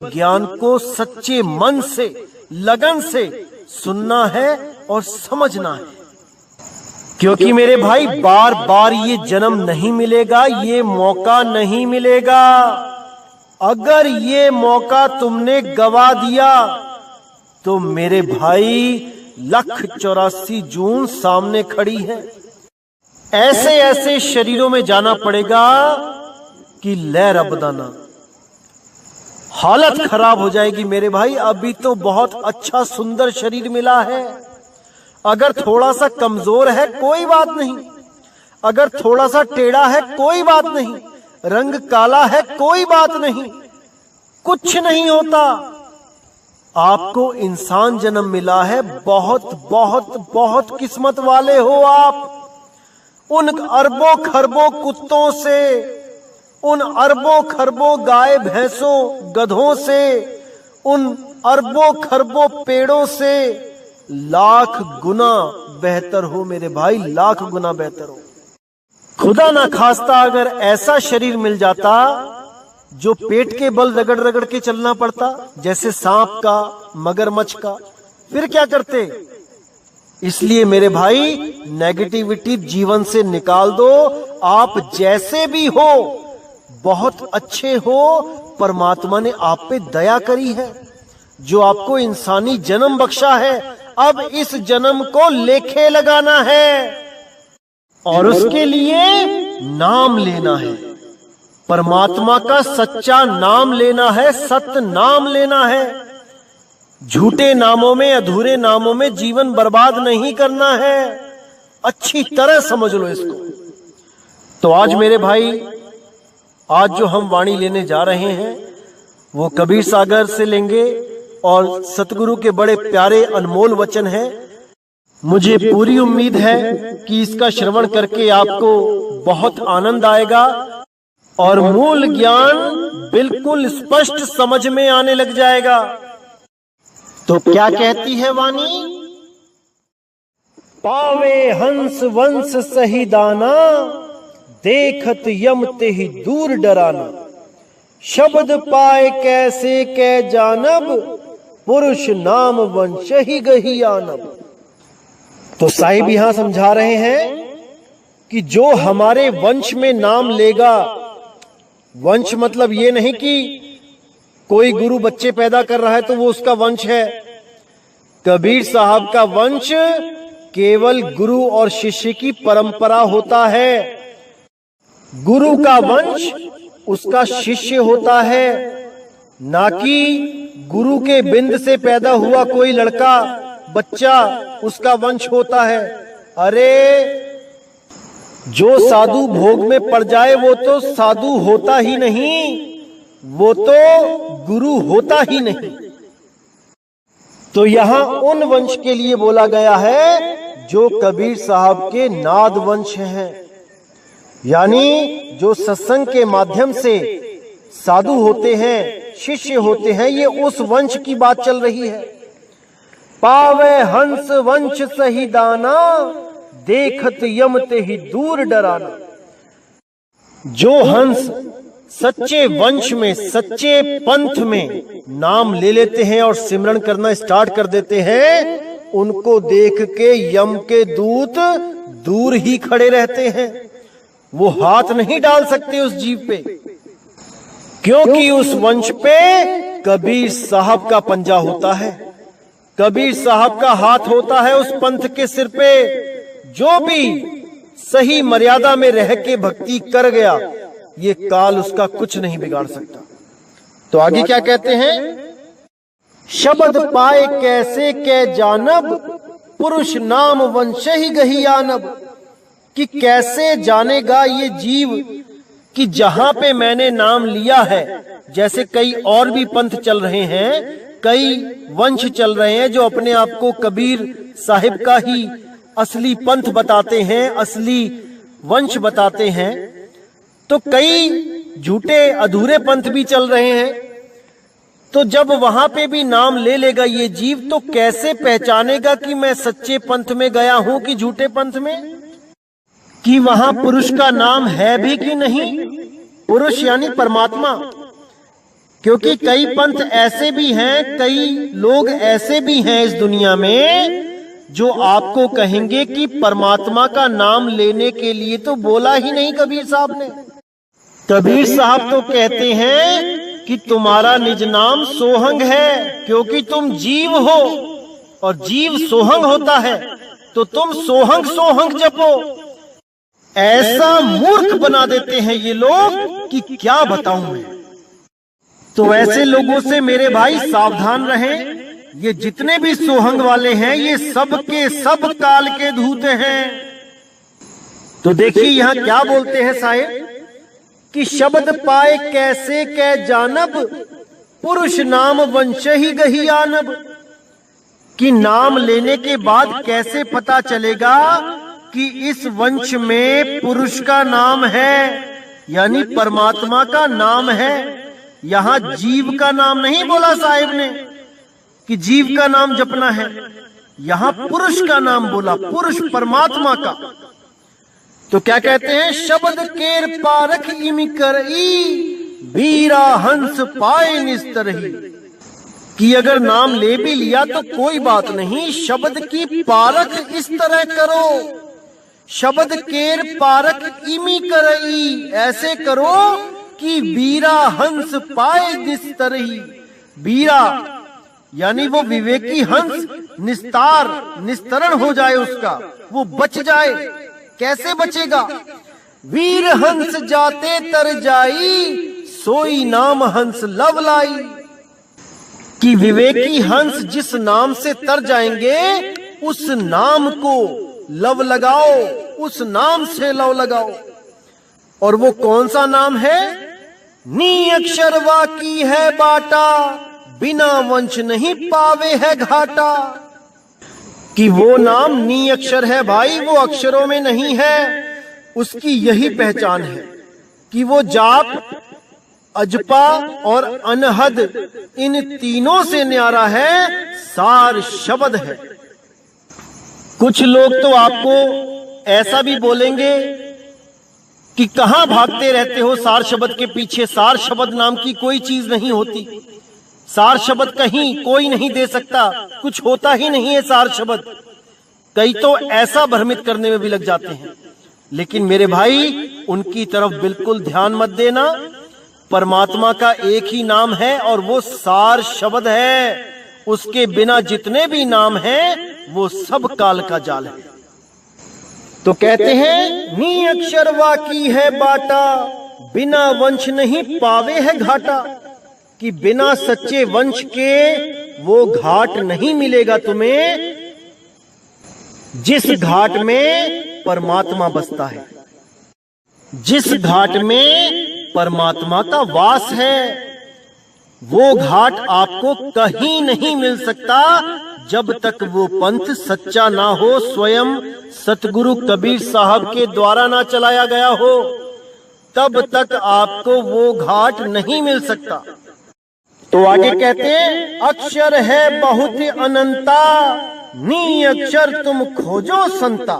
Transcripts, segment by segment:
ज्ञान को सच्चे मन से, लगन से सुनना है और समझना है। क्योंकि मेरे भाई बार बार ये जन्म नहीं मिलेगा, ये मौका नहीं मिलेगा। अगर ये मौका तुमने गवा दिया तो मेरे भाई 1,84 जून सामने खड़ी है। ऐसे ऐसे शरीरों में जाना पड़ेगा कि लहर अबदाना, हालत खराब हो जाएगी मेरे भाई। अभी तो बहुत अच्छा सुंदर शरीर मिला है, अगर थोड़ा सा कमजोर है कोई बात नहीं, अगर थोड़ा सा टेढ़ा है कोई बात नहीं, रंग काला है कोई बात नहीं, कुछ नहीं होता। आपको इंसान जन्म मिला है, बहुत बहुत बहुत किस्मत वाले हो आप। उन अरबों खरबों कुत्तों से, उन अरबों खरबों गाय भैंसों गधों से, उन अरबों खरबों पेड़ों से लाख गुना बेहतर हो मेरे भाई, लाख गुना बेहतर हो। खुदा ना खास्ता अगर ऐसा शरीर मिल जाता जो पेट के बल रगड़ रगड़ के चलना पड़ता, जैसे सांप का, मगरमच्छ का, फिर क्या करते। इसलिए मेरे भाई नेगेटिविटी जीवन से निकाल दो। आप जैसे भी हो बहुत अच्छे हो, परमात्मा ने आप पे दया करी है, जो आपको इंसानी जन्म बख्शा है। अब इस जन्म को लेखे लगाना है और उसके लिए नाम लेना है, परमात्मा का सच्चा नाम लेना है, सत्य नाम लेना है। झूठे नामों में, अधूरे नामों में जीवन बर्बाद नहीं करना है। अच्छी तरह समझ लो इसको। तो आज मेरे भाई, आज जो हम वाणी लेने जा रहे हैं वो कबीर सागर से लेंगे और सतगुरु के बड़े प्यारे अनमोल वचन है। मुझे पूरी उम्मीद है कि इसका श्रवण करके आपको बहुत आनंद आएगा और मूल ज्ञान बिल्कुल स्पष्ट समझ में आने लग जाएगा। तो क्या कहती है वाणी? पावे हंस वंश सही दाना, देखत यम ते ही दूर डराना। शब्द पाए कैसे कै जानब, पुरुष नाम वंश ही गही आनब। तो साहिब यहां समझा रहे हैं कि जो हमारे वंश में नाम लेगा, वंश मतलब ये नहीं कि कोई गुरु बच्चे पैदा कर रहा है तो वो उसका वंश है। कबीर साहब का वंश केवल गुरु और शिष्य की परंपरा होता है। गुरु का वंश उसका शिष्य होता है, ना कि गुरु के बिंद से पैदा हुआ कोई लड़का बच्चा उसका वंश होता है। अरे जो साधु भोग में पड़ जाए वो तो साधु होता ही नहीं, वो तो गुरु होता ही नहीं। तो यहां उन वंश के लिए बोला गया है जो कबीर साहब के नाद वंश हैं, यानी जो सत्संग के माध्यम से साधु होते हैं, शिष्य होते हैं। ये उस वंश की बात चल रही है। पावे हंस वंश सही दाना, देखत यम ते ही दूर डराना। जो हंस सच्चे वंश में, सच्चे पंथ में नाम ले लेते हैं और सिमरन करना स्टार्ट कर देते हैं, उनको देख के यम के दूत दूर ही खड़े रहते हैं। वो हाथ नहीं डाल सकते उस जीव पे, क्योंकि उस वंश पे कबीर साहब का पंजा होता है, कबीर साहब का हाथ होता है उस पंथ के सिर पे। जो भी सही मर्यादा में रह के भक्ति कर गया, ये काल उसका कुछ नहीं बिगाड़ सकता। तो आगे क्या कहते हैं? शब्द पाए कैसे कै जानब, पुरुष नाम वंश ही गही आनब। कि कैसे जानेगा ये जीव कि जहां पे मैंने नाम लिया है, जैसे कई और भी पंथ चल रहे हैं, कई वंश चल रहे हैं जो अपने आप को कबीर साहिब का ही असली पंथ बताते हैं, असली वंश बताते हैं। तो कई झूठे अधूरे पंथ भी चल रहे हैं। तो जब वहां पे भी नाम ले लेगा ये जीव, तो कैसे पहचानेगा कि मैं सच्चे पंथ में गया हूं कि झूठे पंथ में, कि वहां पुरुष का नाम है भी कि नहीं। पुरुष यानी परमात्मा, क्योंकि कई पंथ ऐसे भी हैं, कई लोग ऐसे भी हैं इस दुनिया में जो आपको कहेंगे कि परमात्मा का नाम लेने के लिए तो बोला ही नहीं कबीर साहब ने। कबीर साहब तो कहते हैं कि तुम्हारा निज नाम सोहंग है, क्योंकि तुम जीव हो और जीव सोहंग होता है, तो तुम सोहंग सोहंग जपो। ऐसा मूर्ख बना देते हैं ये लोग कि क्या बताऊं मैं। तो ऐसे लोगों से मेरे भाई सावधान रहें। ये जितने भी सोहंग वाले हैं ये सब के सब काल के धूत हैं। तो देखिए यहां क्या बोलते हैं साहिब कि शब्द पाए कैसे कै जानब, पुरुष नाम वंश ही गही आनब। कि नाम लेने के बाद कैसे पता चलेगा कि इस वंश में पुरुष का नाम है, यानी परमात्मा का नाम है। यहां जीव का नाम नहीं बोला साहिब ने कि जीव का नाम जपना है, यहां पुरुष का नाम बोला, पुरुष परमात्मा का। तो क्या कहते हैं, शब्द केर पारख इमि करई, बीरा हंस पाए निस्तरही। कि अगर नाम ले भी लिया तो कोई बात नहीं, शब्द की पारख इस तरह करो। शब्द केर पारख इमि करई, ऐसे करो कि बीरा हंस पाए निस्तरही। बीरा यानी वो विवेकी हंस निस्तरण हो जाए, उसका वो बच जाए। कैसे बचेगा, वीर हंस जाते तर जाई, सोई नाम हंस लव लाई। कि विवेकी हंस जिस नाम से तर जाएंगे उस नाम को लव लगाओ, उस नाम से लव लगाओ। और वो कौन सा नाम है, नी अक्षर वाकी है बाटा, बिना वंश नहीं पावे है घाटा। कि वो नाम नी अक्षर है भाई, वो अक्षरों में नहीं है। उसकी यही पहचान है कि वो जाप, अजपा और अनहद, इन तीनों से न्यारा है, सार शब्द है। कुछ लोग तो आपको ऐसा भी बोलेंगे कि कहां भागते रहते हो सार शब्द के पीछे, सार शब्द नाम की कोई चीज नहीं होती, सार शब्द कहीं कोई नहीं दे सकता, कुछ होता ही नहीं है सार शब्द। कई तो ऐसा भ्रमित करने में भी लग जाते हैं। लेकिन मेरे भाई उनकी तरफ बिल्कुल ध्यान मत देना। परमात्मा का एक ही नाम है और वो सार शब्द है। उसके बिना जितने भी नाम हैं वो सब काल का जाल है। तो कहते हैं नी अक्षर वाकी है बाटा, बिना वंश नहीं पावे है घाटा। कि बिना सच्चे वंश के वो घाट नहीं मिलेगा तुम्हें जिस घाट में परमात्मा बसता है, जिस घाट में परमात्मा का वास है। वो घाट आपको कहीं नहीं मिल सकता जब तक वो पंथ सच्चा ना हो, स्वयं सतगुरु कबीर साहब के द्वारा ना चलाया गया हो, तब तक आपको वो घाट नहीं मिल सकता। तो आगे कहते हैं अक्षर है बहुत अनंता, नी अक्षर तुम खोजो संता।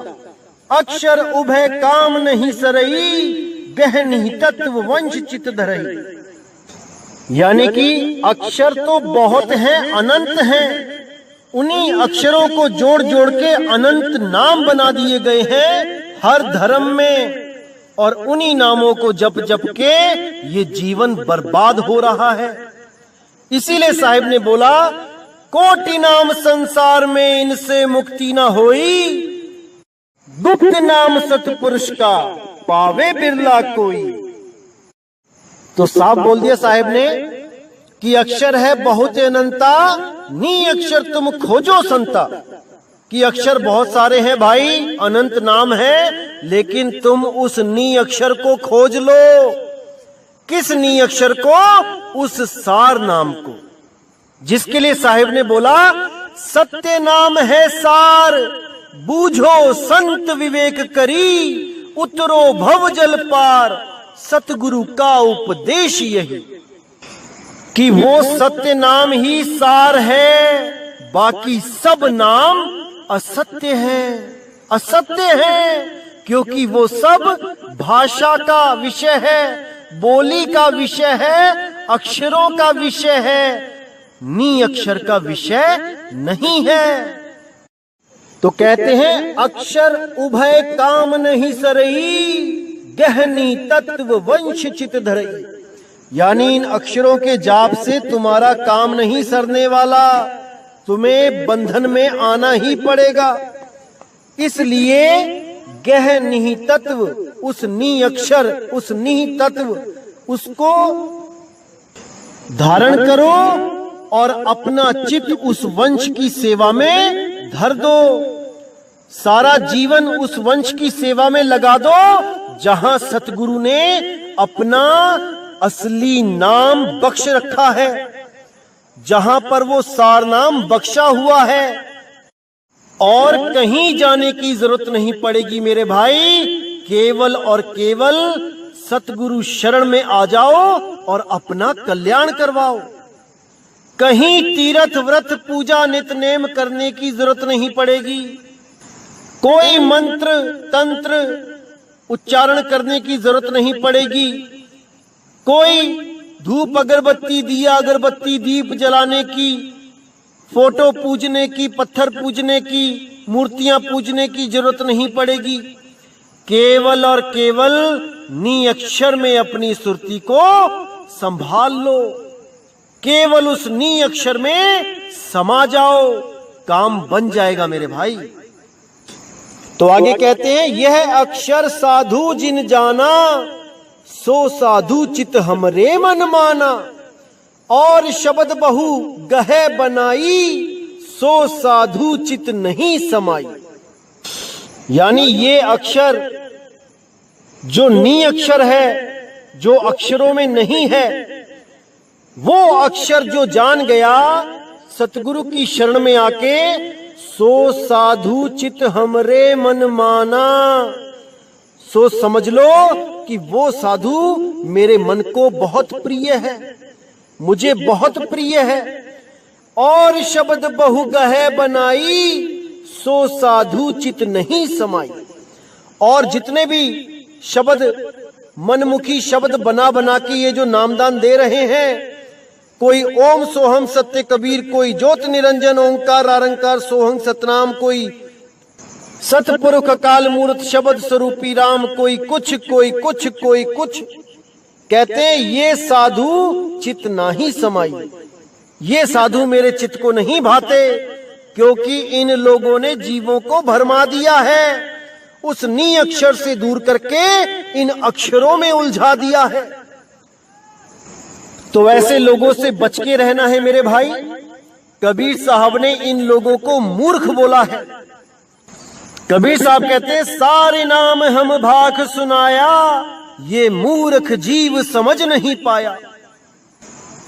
अक्षर उभय काम नहीं सरई, गहनी तत्व वंश चित धरई। यानी कि अक्षर तो बहुत हैं, अनंत हैं। उन्हीं अक्षरों को जोड़ जोड़ के अनंत नाम बना दिए गए हैं हर धर्म में, और उन्हीं नामों को जप जप के ये जीवन बर्बाद हो रहा है। इसीलिए साहिब ने बोला कोटि नाम संसार में इनसे मुक्ति न होई, गुप्त नाम सतपुरुष का पावे बिरला कोई। तो साफ बोल दिया साहिब ने कि अक्षर है बहुत अनंता, नी अक्षर तुम खोजो संता। कि अक्षर बहुत सारे हैं भाई, अनंत नाम है, लेकिन तुम उस नी अक्षर को खोज लो। किस नी अक्षर को? उस सार नाम को, जिसके लिए साहिब ने बोला सत्य नाम है सार, बूझो संत विवेक करी, उतरो भव जल पार, सतगुरु का उपदेश यही। कि वो सत्य नाम ही सार है, बाकी सब नाम असत्य है, असत्य है, क्योंकि वो सब भाषा का विषय है, बोली का विषय है, अक्षरों का विषय है, नी अक्षर का विषय नहीं है। तो कहते हैं अक्षर उभय काम नहीं सरई, गहनी तत्व वंश चित धरई। यानी इन अक्षरों के जाप से तुम्हारा काम नहीं सरने वाला, तुम्हें बंधन में आना ही पड़ेगा। इसलिए गह निहि तत्व, उस नी अक्षर, उस निहि तत्व, उसको धारण करो और अपना चित्त उस वंश की सेवा में धर दो। सारा जीवन उस वंश की सेवा में लगा दो जहां सतगुरु ने अपना असली नाम बख्श रखा है, जहां पर वो सार नाम बख्शा हुआ है। और कहीं जाने की जरूरत नहीं पड़ेगी मेरे भाई, केवल और केवल सतगुरु शरण में आ जाओ और अपना कल्याण करवाओ। कहीं तीर्थ व्रत पूजा नित्य-नेम करने की जरूरत नहीं पड़ेगी, कोई मंत्र तंत्र उच्चारण करने की जरूरत नहीं पड़ेगी, कोई धूप अगरबत्ती दिया अगरबत्ती दीप जलाने की, फोटो पूजने की, पत्थर पूजने की, मूर्तियां पूजने की जरूरत नहीं पड़ेगी। केवल और केवल नी अक्षर में अपनी सुरती को संभाल लो, केवल उस नी अक्षर में समा जाओ, काम बन जाएगा मेरे भाई। तो आगे कहते हैं यह अक्षर साधु जिन जाना, सो साधु चित हमरे मन माना। और शब्द बहु गहे बनाई, सो साधु चित नहीं समाई। यानी ये अक्षर जो नी अक्षर है, जो अक्षरों में नहीं है, वो अक्षर जो जान गया सतगुरु की शरण में आके, सो साधु चित हमरे मन माना। सो समझ लो कि वो साधु मेरे मन को बहुत प्रिय है, मुझे बहुत प्रिय है। और शब्द बहु गहे बनाई, सो साधु चित नहीं समाई। और जितने भी शब्द मनमुखी शब्द बना बना के ये जो नामदान दे रहे हैं, कोई ओम सोहम सत्य कबीर, कोई ज्योत निरंजन ओंकार आरंकार सोहम सतनाम, कोई सतपुरुष अकाल मूर्त शब्द स्वरूपी राम, कोई कुछ कोई कुछ कोई कुछ। कहते हैं ये साधु चित नहीं समाई, ये साधु मेरे चित्त को नहीं भाते, क्योंकि इन लोगों ने जीवों को भरमा दिया है, उस नी अक्षर से दूर करके इन अक्षरों में उलझा दिया है। तो ऐसे लोगों से बच के रहना है मेरे भाई। कबीर साहब ने इन लोगों को मूर्ख बोला है। कबीर साहब कहते हैं सारे नाम हम भाख सुनाया, ये मूर्ख जीव समझ नहीं पाया।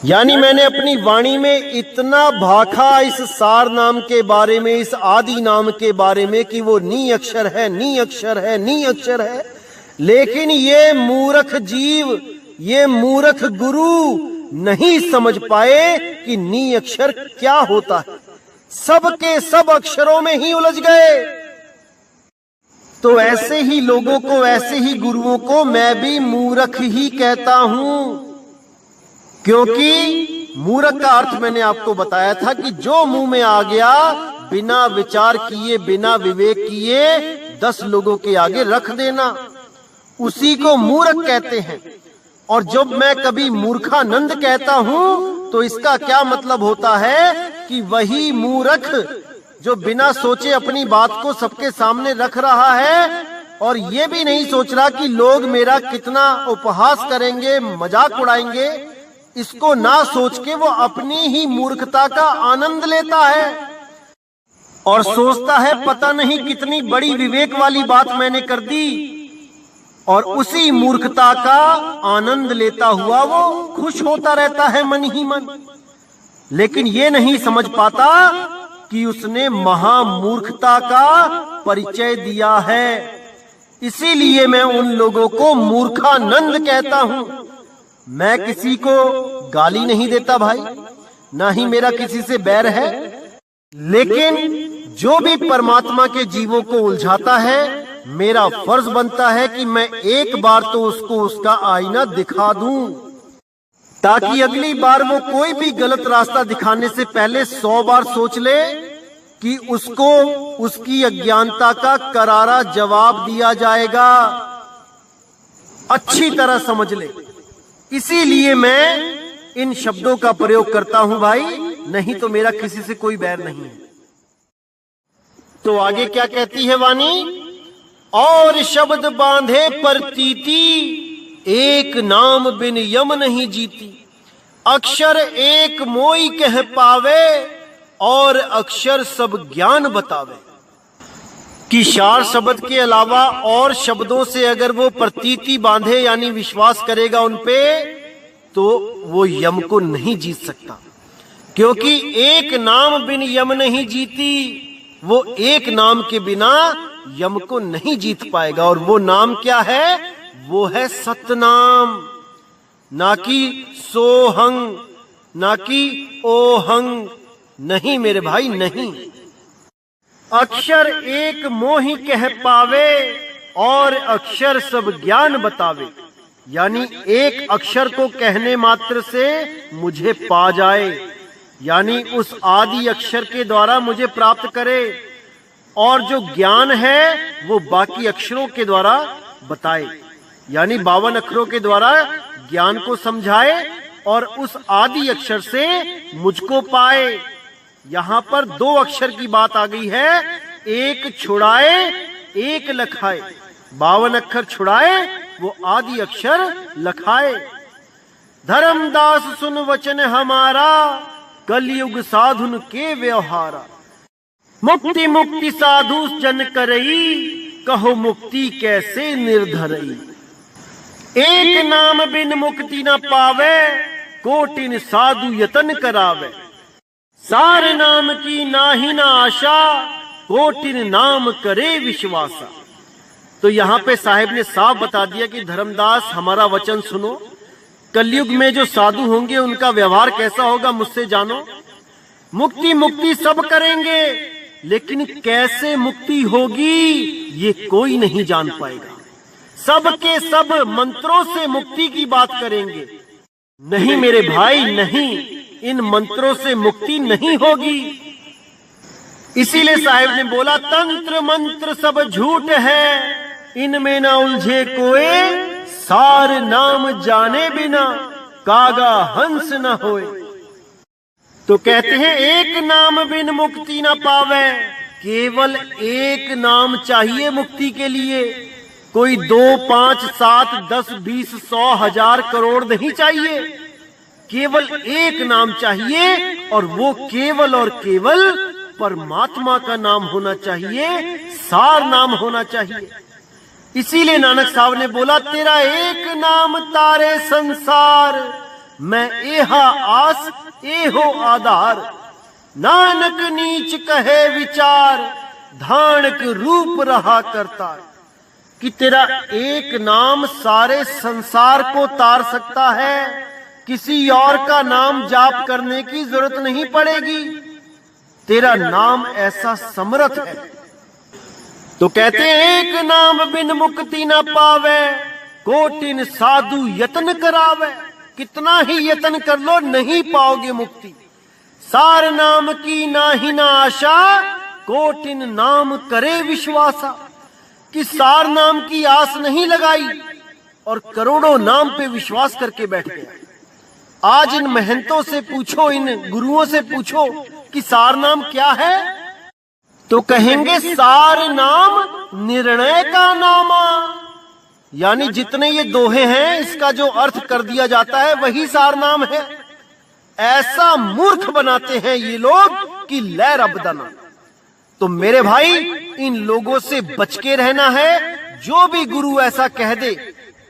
यानी मैंने अपनी वाणी में इतना भाखा इस सार नाम के बारे में, इस आदि नाम के बारे में कि वो नी अक्षर है, नी अक्षर है, नी अक्षर है, लेकिन ये मूर्ख जीव, ये मूर्ख गुरु नहीं समझ पाए कि नी अक्षर क्या होता है। सब के सब अक्षरों में ही उलझ गए। तो ऐसे ही लोगों को, ऐसे ही गुरुओं को मैं भी मूर्ख ही कहता हूं, क्योंकि मूर्ख का अर्थ मैंने आपको बताया था कि जो मुंह में आ गया बिना विचार किए, बिना विवेक किए 10 लोगों के आगे रख देना, उसी को मूर्ख कहते हैं। और जब मैं कभी मूर्खानंद कहता हूं तो इसका क्या मतलब होता है कि वही मूर्ख जो बिना सोचे अपनी बात को सबके सामने रख रहा है और ये भी नहीं सोच रहा कि लोग मेरा कितना उपहास करेंगे, मजाक उड़ाएंगे, इसको ना सोच के वो अपनी ही मूर्खता का आनंद लेता है और सोचता है पता नहीं कितनी बड़ी विवेक वाली बात मैंने कर दी, और उसी मूर्खता का आनंद लेता हुआ वो खुश होता रहता है मन ही मन। लेकिन ये नहीं समझ पाता कि उसने महामूर्खता का परिचय दिया है। इसीलिए मैं उन लोगों को मूर्खानंद कहता हूं। मैं किसी को गाली नहीं देता भाई, ना ही मेरा किसी से बैर है, लेकिन जो भी परमात्मा के जीवों को उलझाता है मेरा फर्ज बनता है कि मैं एक बार तो उसको उसका आईना दिखा दूं, ताकि अगली बार वो कोई भी गलत रास्ता दिखाने से पहले 100 बार सोच ले कि उसको उसकी अज्ञानता का करारा जवाब दिया जाएगा। अच्छी तरह समझ ले। इसीलिए मैं इन शब्दों का प्रयोग करता हूं भाई, नहीं तो मेरा किसी से कोई बैर नहीं है। तो आगे क्या कहती है वाणी? और शब्द बांधे प्रतीति, एक नाम बिन यम नहीं जीती। अक्षर एक मोई कह पावे, और अक्षर सब ज्ञान बतावे। कि 4 शब्द के अलावा और शब्दों से अगर वो प्रतीति बांधे यानी विश्वास करेगा उन पे, तो वो यम को नहीं जीत सकता। क्योंकि एक नाम बिन यम नहीं जीती, वो एक नाम के बिना यम को नहीं जीत पाएगा। और वो नाम क्या है? वो है सतनाम, ना कि सोहंग, ना कि ओहंग। नहीं मेरे भाई, नहीं। अक्षर एक मोहि कह पावे, और अक्षर सब ज्ञान बतावे। यानी एक अक्षर को कहने मात्र से मुझे पा जाए, यानी उस आदि अक्षर के द्वारा मुझे प्राप्त करे, और जो ज्ञान है वो बाकी अक्षरों के द्वारा बताए, यानी 52 अक्षरों के द्वारा ज्ञान को समझाए और उस आदि अक्षर से मुझको पाए। यहां पर 2 अक्षर की बात आ गई है, एक छुड़ाए एक लखाए। 52 अक्षर छुड़ाए, वो आदि अक्षर लखाए। धर्मदास सुन वचन हमारा, कलयुग साधुन के व्यवहारा। मुक्ति मुक्ति साधु जन करई, कहो मुक्ति कैसे निर्धरई। एक नाम बिन मुक्ति न पावे, कोटिन साधु यतन करावे। सार नाम की नाही ना आशा, कोटिन नाम करे विश्वासा। तो यहाँ पे साहिब ने साफ बता दिया कि धर्मदास हमारा वचन सुनो, कलयुग में जो साधु होंगे उनका व्यवहार कैसा होगा मुझसे जानो। मुक्ति मुक्ति सब करेंगे, लेकिन कैसे मुक्ति होगी ये कोई नहीं जान पाएगा। सब के सब मंत्रों से मुक्ति की बात करेंगे। नहीं मेरे भाई, नहीं, इन मंत्रों से मुक्ति नहीं होगी। इसीलिए साहिब ने बोला, तंत्र मंत्र सब झूठ है, इनमें ना उलझे कोई। सार नाम जाने बिना, कागा हंस न होए। तो कहते हैं एक नाम बिन मुक्ति न पावे। केवल एक नाम चाहिए मुक्ति के लिए। कोई 2, 5, 7, 10, 20, 100, 1000 करोड़ नहीं चाहिए। केवल एक नाम चाहिए, और वो केवल और केवल परमात्मा का नाम होना चाहिए, सार नाम होना चाहिए। इसीलिए नानक साहब ने बोला, तेरा एक नाम तारे संसार, मैं एहा आस एहो आधार। नानक नीच कहे विचार, धानक रूप रहा करता। कि तेरा एक नाम सारे संसार को तार सकता है, किसी और का नाम जाप करने की जरूरत नहीं पड़ेगी। तेरा नाम ऐसा समर्थ है। तो कहते हैं एक नाम बिन मुक्ति न पावे, कोटिन साधु यत्न करावे। कितना ही यत्न कर लो नहीं पाओगे मुक्ति। सार नाम की नाही ना आशा, कोटिन नाम करे विश्वासा। कि सार नाम की आस नहीं लगाई और करोड़ों नाम पे विश्वास करके बैठ गया। आज इन महंतों से पूछो, इन गुरुओं से पूछो कि सार नाम क्या है, तो कहेंगे सार नाम निर्णय का नामा। यानी जितने ये दोहे हैं इसका जो अर्थ कर दिया जाता है वही सार नाम है। ऐसा मूर्ख बनाते हैं ये लोग कि लै रब्बना। तो मेरे भाई इन लोगों से बच के रहना है। जो भी गुरु ऐसा कह दे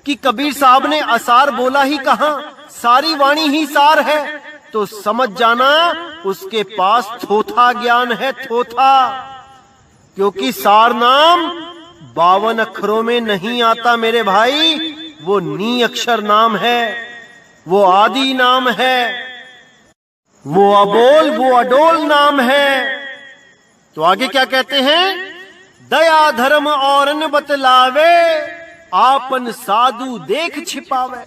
कि कबीर साहब ने असार बोला ही कहां, सारी वाणी ही सार है, तो समझ जाना उसके पास थोथा ज्ञान है, थोथा। क्योंकि सार नाम 52 अक्षरों में नहीं आता मेरे भाई, वो नी अक्षर नाम है, वो आदि नाम है, वो अबोल वो अडोल नाम है। तो आगे क्या कहते हैं? दया धर्म औरन बतलावे, आपन साधु देख छिपावे।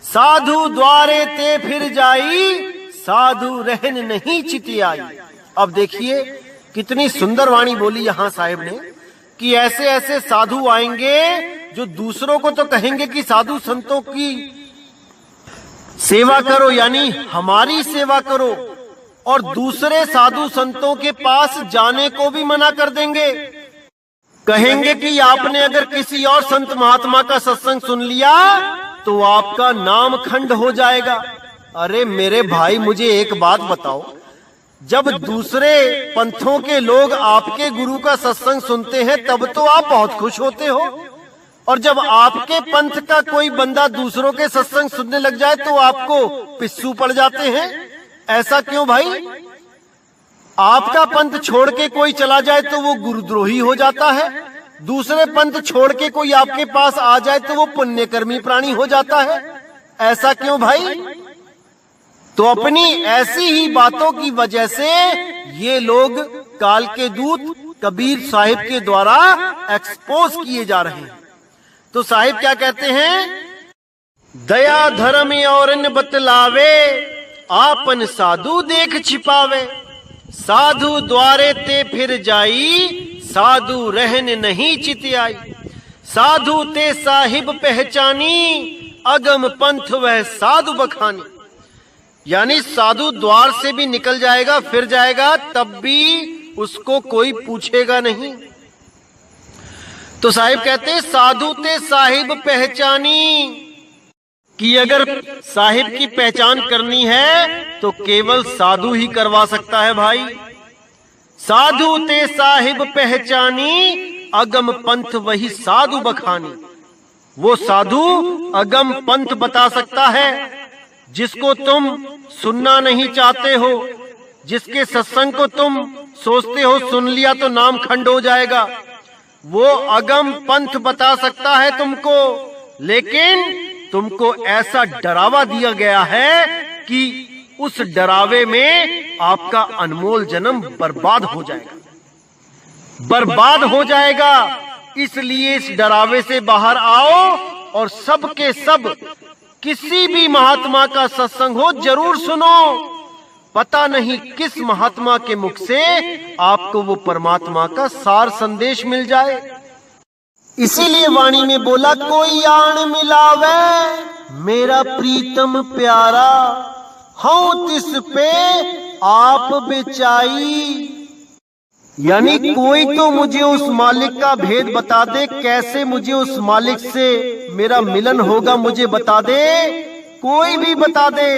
साधु द्वारे ते फिर जाई, साधु रहन नहीं चितियाई। अब देखिए कितनी सुंदर वाणी बोली यहां साहिब ने कि ऐसे ऐसे साधु आएंगे जो दूसरों को तो कहेंगे कि साधु संतों की सेवा करो, यानी हमारी सेवा करो, और दूसरे साधु संतों के पास जाने को भी मना कर देंगे। कहेंगे कि आपने अगर किसी और संत महात्मा का सत्संग सुन लिया तो आपका नाम खंड हो जाएगा। अरे मेरे भाई, मुझे एक बात बताओ, जब दूसरे पंथों के लोग आपके गुरु का सत्संग सुनते हैं तब तो आप बहुत खुश होते हो, और जब आपके पंथ का कोई बंदा दूसरों के सत्संग सुनने लग जाए तो आपको पिस्सू पड़ जाते हैं। ऐसा क्यों भाई? आपका पंथ छोड़ के कोई चला जाए तो वो गुरुद्रोही हो जाता है, दूसरे पंथ छोड़ के कोई आपके पास आ जाए तो वो पुण्यकर्मी प्राणी हो जाता है। ऐसा क्यों भाई? तो अपनी ऐसी ही बातों की वजह से ये लोग काल के दूत कबीर साहिब के द्वारा एक्सपोज किए जा रहे हैं। तो साहिब क्या कहते हैं? दया धर्म औरन बतलावे, आपन साधु देख छिपावे। साधु द्वारे ते फिर जाई, साधु रहन नहीं चितियाई। साधु ते साहिब पहचानी, अगम पंथ वह साधु बखानी। यानी साधु द्वार से भी निकल जाएगा, फिर जाएगा, तब भी उसको कोई पूछेगा नहीं। तो साहिब कहते हैं साधु ते साहिब पहचानी, कि अगर साहिब की पहचान करनी है तो केवल साधु ही करवा सकता है भाई। साधु ते साहिब पहचानी, अगम पंथ वही साधु बखानी। वो साधु अगम पंथ बता सकता है, जिसको तुम सुनना नहीं चाहते हो, जिसके सत्संग को तुम सोचते हो सुन लिया तो नाम खंड हो जाएगा, वो अगम पंथ बता सकता है तुमको। लेकिन तुमको ऐसा डरावा दिया गया है कि उस डरावे में आपका अनमोल जन्म बर्बाद हो जाएगा, बर्बाद हो जाएगा। इसलिए इस डरावे से बाहर आओ और सब के सब किसी भी महात्मा का सत्संग हो जरूर सुनो। पता नहीं किस महात्मा के मुख से आपको वो परमात्मा का सार संदेश मिल जाए। इसीलिए वाणी में बोला, कोई आण मिलावे मेरा प्रीतम प्यारा, हूं तिस पे आप बेचाई। यानी कोई तो मुझे उस मालिक का भेद बता दे, कैसे मुझे उस मालिक से मेरा मिलन होगा मुझे बता दे, कोई भी बता दे।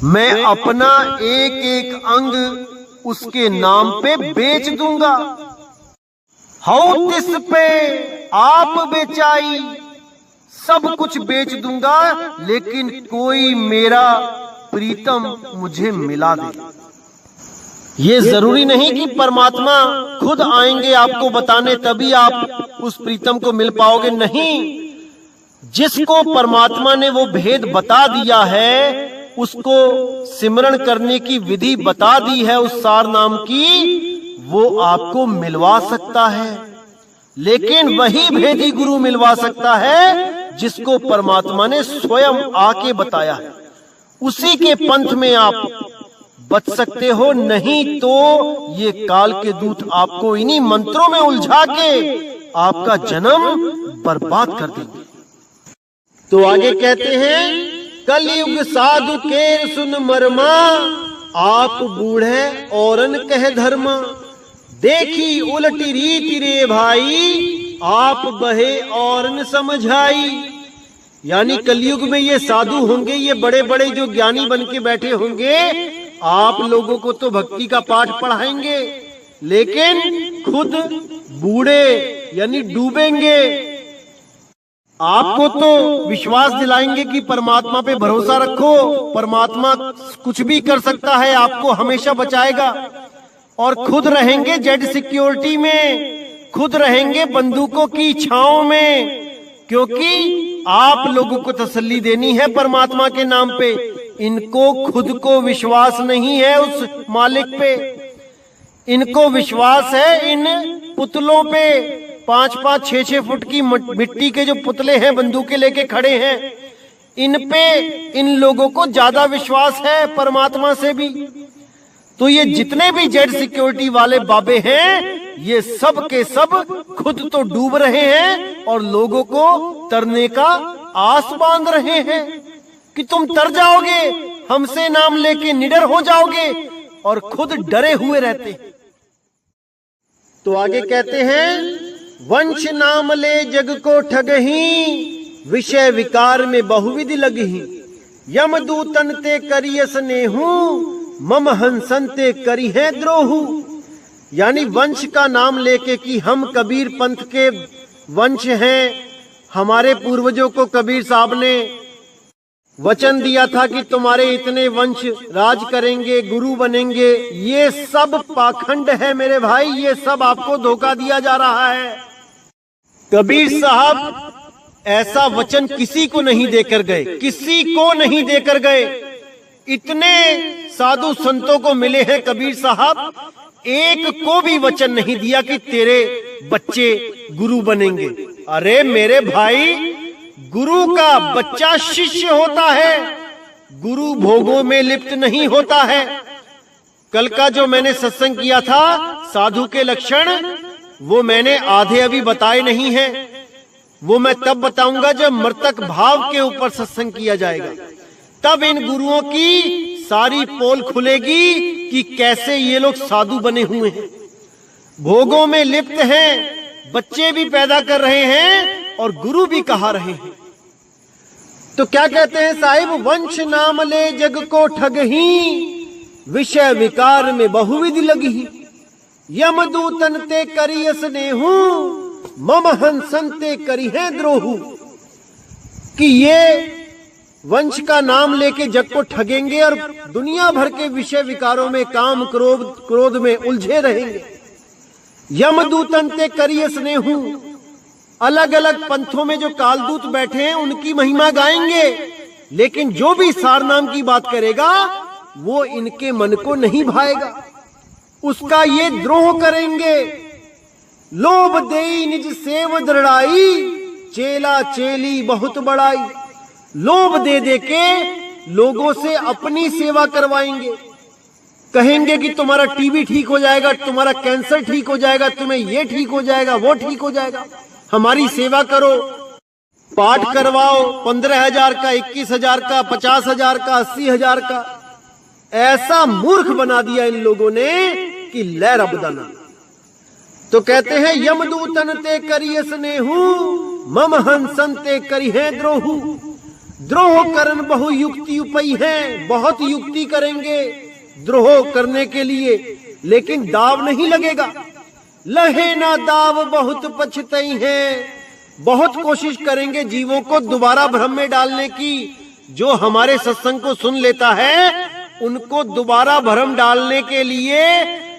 मैं अपना एक एक अंग उसके नाम पे बेच दूंगा। हूं तिस पे आप बेचाई, सब कुछ बेच दूंगा, लेकिन कोई मेरा प्रीतम मुझे मिला दे। ये जरूरी नहीं कि परमात्मा खुद आएंगे आपको बताने तभी आप उस प्रीतम को मिल पाओगे, नहीं। जिसको परमात्मा ने वो भेद बता दिया है, उसको सिमरण करने की विधि बता दी है उस सार नाम की, वो आपको मिलवा सकता है। लेकिन वही भेदी गुरु मिलवा सकता है जिसको परमात्मा ने स्वयं आके बताया है। उसी के पंथ में आप बच सकते हो, नहीं तो ये काल के दूत आपको इन्हीं मंत्रों में उलझा के आपका जन्म बर्बाद कर देंगे। तो आगे कहते हैं, कलयुग साधु के सुन मरमा, आप बूढ़े औरन कह धर्मा। देखी उलटी रीति रे भाई, आप बहे औरन समझाई। यानी कलयुग में ये साधु होंगे, ये बड़े बड़े जो ज्ञानी बन के बैठे होंगे, आप लोगों को तो भक्ति का पाठ पढ़ाएंगे, लेकिन खुद बूढ़े यानी डूबेंगे। आपको तो विश्वास दिलाएंगे कि परमात्मा पे भरोसा रखो, परमात्मा कुछ भी कर सकता है, आपको हमेशा बचाएगा। और खुद रहेंगे जेड सिक्योरिटी में, खुद रहेंगे बंदूकों की छांव में, क्योंकि आप लोगों को तसल्ली देनी है परमात्मा के नाम पे। इनको खुद को विश्वास नहीं है उस मालिक पे, इनको विश्वास है इन पुतलों पे 5-5, 6-6 फुट की मिट्टी के जो पुतले हैं, बंदूकें लेके खड़े हैं, इन पे इन लोगों को ज्यादा विश्वास है परमात्मा से भी। तो ये जितने भी जेड सिक्योरिटी वाले बाबे हैं, ये सब के सब खुद तो डूब रहे हैं और लोगों को तरने का आस बांध रहे हैं कि तुम तर जाओगे, हमसे नाम लेके निडर हो जाओगे, और खुद डरे हुए रहते हैं। तो आगे कहते हैं, वंश नाम ले जग को ठगही, विषय विकार में बहुविध लगही, यमदूतन ते करिय स्नेहू, मम हंसन ते करी है द्रोहू। यानी वंश का नाम लेके कि हम कबीर पंथ के वंश हैं, हमारे पूर्वजों को कबीर साहब ने वचन दिया था कि तुम्हारे इतने वंश राज करेंगे, गुरु बनेंगे। ये सब पाखंड है मेरे भाई, ये सब आपको धोखा दिया जा रहा है। कबीर साहब ऐसा वचन किसी को नहीं देकर गए, किसी को नहीं देकर गए। इतने साधु संतों को मिले हैं कबीर साहब, एक को भी वचन नहीं दिया कि तेरे बच्चे गुरु बनेंगे। अरे मेरे भाई, गुरु का बच्चा शिष्य होता है, गुरु भोगों में लिप्त नहीं होता है। कल का जो मैंने सत्संग किया था साधु के लक्षण, वो मैंने आधे अभी बताए नहीं हैं, वो मैं तब बताऊंगा जब मृतक भाव के ऊपर सत्संग किया जाएगा। तब इन गुरुओं की सारी पोल खुलेगी कि कैसे ये लोग साधु बने हुए हैं, भोगों में लिप्त हैं, बच्चे भी पैदा कर रहे हैं और गुरु भी कहा रहे हैं। तो क्या कहते हैं साहिब, वंश नाम ले जग को ठगही, विषय विकार में बहुविध लगही, यमदूतन ते करिय स्नेहू, मम हंसन ते करी है द्रोहू। कि ये वंश का नाम लेके जग को ठगेंगे और दुनिया भर के विषय विकारों में, काम क्रोध में उलझे रहेंगे। यमदूतन ते करिय स्नेहू, अलग अलग पंथों में जो कालदूत बैठे हैं उनकी महिमा गाएंगे, लेकिन जो भी सार नाम की बात करेगा वो इनके मन को नहीं भाएगा, उसका ये द्रोह करेंगे। लोभ देई निज सेव दृढ़ाई, चेला चेली बहुत बड़ाई। लोभ दे दे के लोगों से अपनी सेवा करवाएंगे, कहेंगे कि तुम्हारा टीबी ठीक हो जाएगा, तुम्हारा कैंसर ठीक हो जाएगा, तुम्हें ये ठीक हो जाएगा, वो ठीक हो जाएगा, हमारी सेवा करो, पाठ करवाओ, 15,000 का, 21,000 का, 50,000 का, 80,000 का। ऐसा मूर्ख बना दिया इन लोगों ने कि लय रबदाना। तो कहते हैं, यमदूतन ते करिय स्नेहू, मम हंसन ते करी है द्रोहू। द्रोह करन बहु युक्ति उपई है, बहुत युक्ति करेंगे द्रोह करने के लिए, लेकिन दाव नहीं लगेगा। लहे ना दाव बहुत पछतई है, बहुत कोशिश करेंगे जीवों को दोबारा भ्रम में डालने की। जो हमारे सत्संग को सुन लेता है उनको दोबारा भ्रम डालने के लिए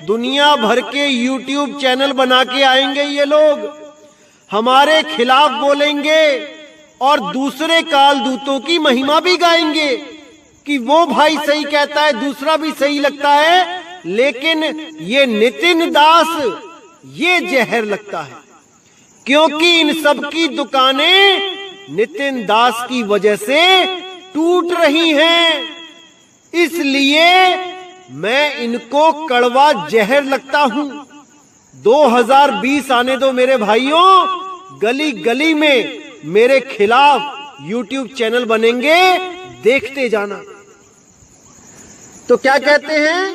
दुनिया भर के YouTube चैनल बना के आएंगे ये लोग, हमारे खिलाफ बोलेंगे और दूसरे कालदूतों की महिमा भी गाएंगे कि वो भाई सही कहता है, दूसरा भी सही लगता है, लेकिन ये नितिन दास ये जहर लगता है। क्योंकि इन सब की दुकानें नितिन दास की वजह से टूट रही हैं, इसलिए मैं इनको कड़वा जहर लगता हूं। 2020 आने दो मेरे भाइयों, गली गली में मेरे खिलाफ YouTube चैनल बनेंगे, देखते जाना। तो क्या कहते हैं,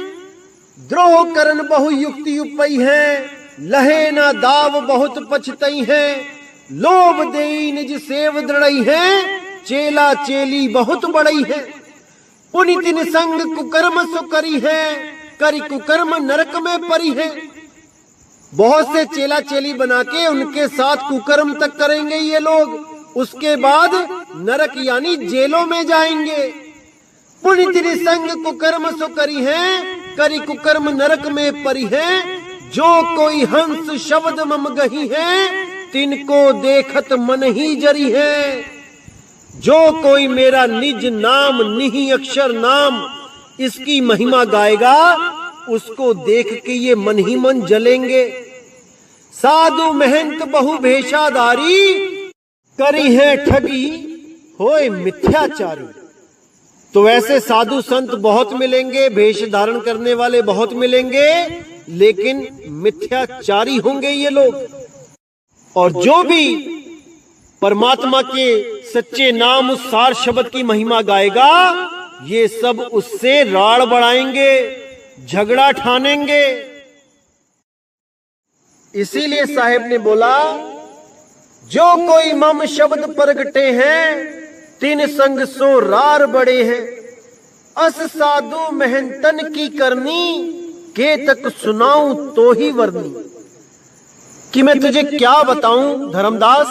द्रोह करन बहु युक्ति उपई है, लहे ना दाव बहुत पछतई है। लोभ देई निज सेव दृढ़ई है, चेला चेली बहुत बड़ई है। पुनितिन संग कुकर्म सु करी है, करी कुकर्म नरक में परी है। बहुत से चेला चेली बना के उनके साथ कुकर्म तक करेंगे ये लोग, उसके बाद नरक यानी जेलों में जाएंगे। पुनितिन संग कुकर्म सु करी है, करी कुकर्म नरक में परी है। जो कोई हंस शब्द मम गही है, तिनको देखत मन ही जरी है। जो कोई मेरा निज नाम निहि अक्षर नाम इसकी महिमा गाएगा, उसको देख के ये मन ही मन जलेंगे। साधु महंत बहु भेषाधारी, करी है ठगी होए मिथ्याचारी। तो ऐसे साधु संत बहुत मिलेंगे, वेश धारण करने वाले बहुत मिलेंगे, लेकिन मिथ्याचारी होंगे ये लोग। और जो भी परमात्मा के सच्चे नाम उस सार शब्द की महिमा गाएगा, ये सब उससे राड़ बढ़ाएंगे, झगड़ा ठानेंगे। इसीलिए साहेब ने बोला, जो कोई मम शब्द प्रगटे हैं, तीन संग सो रार बड़े हैं। अस साधु महंतन की करनी, के तक सुनाऊं तो ही वर्णी। कि मैं तुझे क्या बताऊं धर्मदास,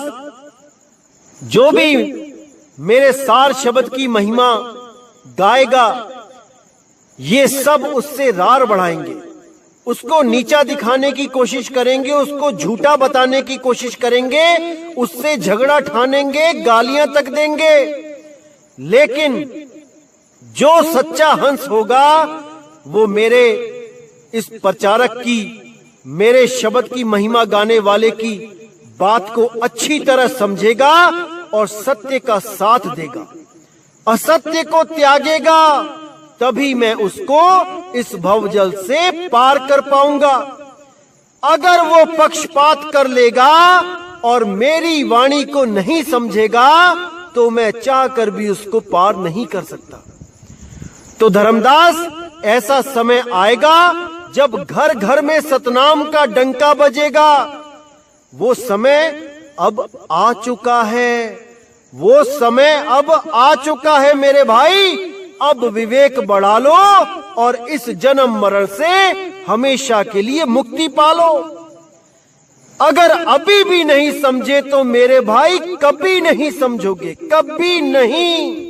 जो भी मेरे सार शब्द की महिमा गाएगा, ये सब उससे रार बढ़ाएंगे, उसको नीचा दिखाने की कोशिश करेंगे, उसको झूठा बताने की कोशिश करेंगे, उससे झगड़ा ठानेंगे, गालियां तक देंगे। लेकिन जो सच्चा हंस होगा, वो मेरे इस प्रचारक की, मेरे शब्द की महिमा गाने वाले की बात को अच्छी तरह समझेगा और सत्य का साथ देगा, असत्य को त्यागेगा, तभी मैं उसको इस भवजल से पार कर पाऊंगा। अगर वो पक्षपात कर लेगा और मेरी वाणी को नहीं समझेगा, तो मैं चाहकर भी उसको पार नहीं कर सकता। तो धर्मदास, ऐसा समय आएगा जब घर घर में सतनाम का डंका बजेगा। वो समय अब आ चुका है, वो समय अब आ चुका है मेरे भाई। अब विवेक बढ़ा लो और इस जन्म मरण से हमेशा के लिए मुक्ति पालो। अगर अभी भी नहीं समझे तो मेरे भाई कभी नहीं समझोगे, कभी नहीं।